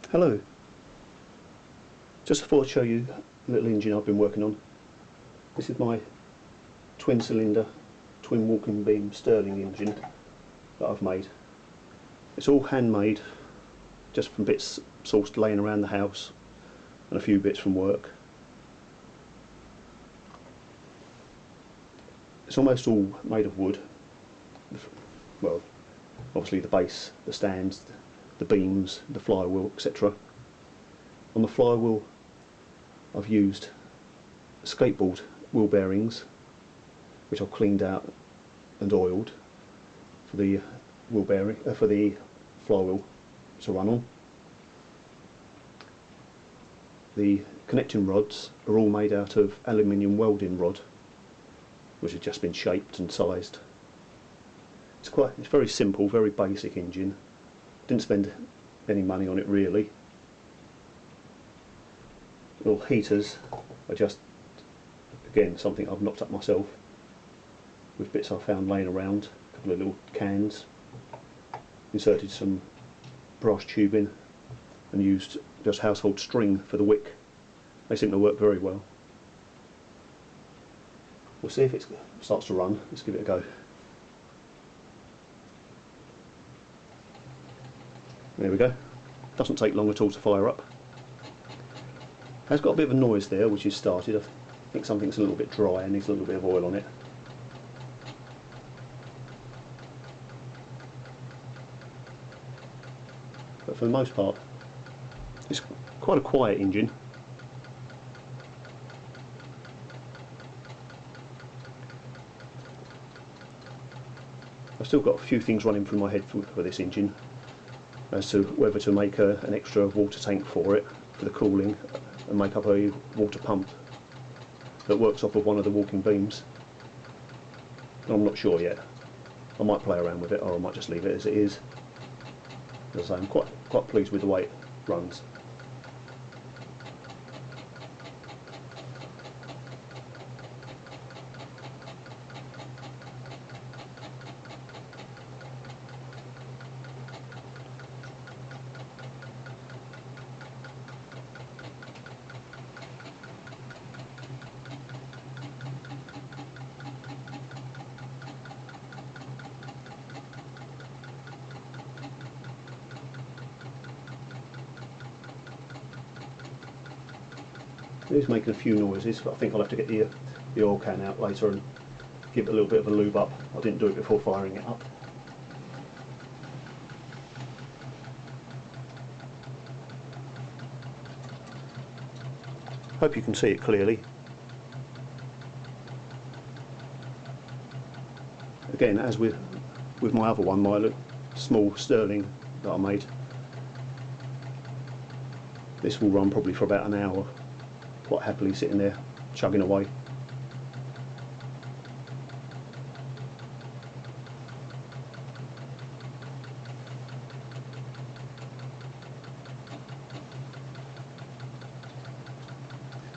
Hello, just thought I'd show you a little engine I've been working on. This is my twin cylinder, twin walking beam Stirling engine that I've made. It's all handmade, just from bits sourced laying around the house and a few bits from work. It's almost all made of wood. Well, obviously the base, the stands, the beams, the flywheel, etc. On the flywheel I've used skateboard wheel bearings, which I've cleaned out and oiled for the wheel bearing, for the flywheel to run on. The connecting rods are all made out of aluminium welding rod, which has just been shaped and sized. It's very simple, very basic engine. Didn't spend any money on it really. Little heaters are just, again, something I've knocked up myself with bits I found laying around. A couple of little cans. Inserted some brass tubing and used just household string for the wick. They seem to work very well. We'll see if it starts to run. Let's give it a go. There we go. Doesn't take long at all to fire up. It's got a bit of a noise there, which is started. I think something's a little bit dry and needs a little bit of oil on it. But for the most part, it's quite a quiet engine. I've still got a few things running through my head for this engine, as to whether to make an extra water tank for it, for the cooling, and make up a water pump that works off of one of the walking beams. I'm not sure yet. I might play around with it, or I might just leave it as it is. As I say, I'm quite pleased with the way it runs. It is making a few noises, but I think I'll have to get the oil can out later and give it a little bit of a lube up. I didn't do it before firing it up. Hope you can see it clearly. Again, as with my other one, my small Stirling that I made, this will run probably for about an hour. Quite happily sitting there chugging away.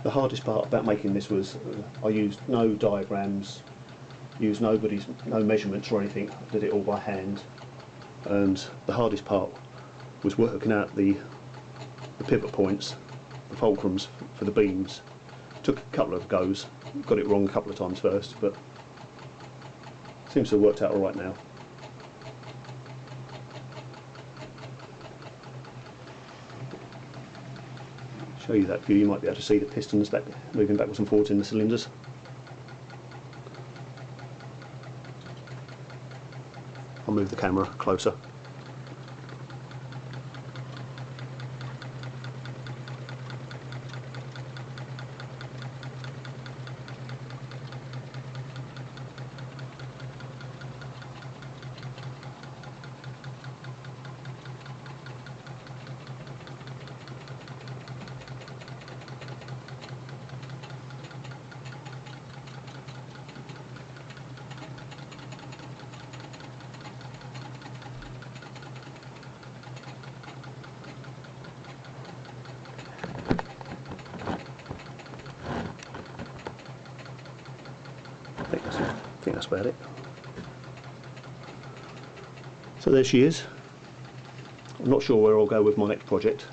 The hardest part about making this was I used no diagrams, used no measurements or anything. I did it all by hand, and the hardest part was working out the pivot points, the fulcrums for the beams. Took a couple of goes, got it wrong a couple of times first, but seems to have worked out alright now. Show you that view, you might be able to see the pistons moving backwards and forwards in the cylinders. I'll move the camera closer. I think that's about it. So there she is. I'm not sure where I'll go with my next project.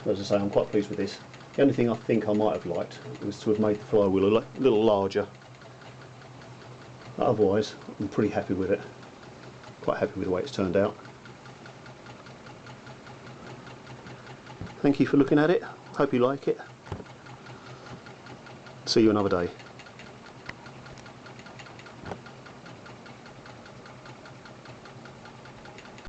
as I say, I'm quite pleased with this. The only thing I think I might have liked was to have made the flywheel a little larger. Otherwise, I'm pretty happy with it. Quite happy with the way it's turned out. Thank you for looking at it. Hope you like it. See you another day.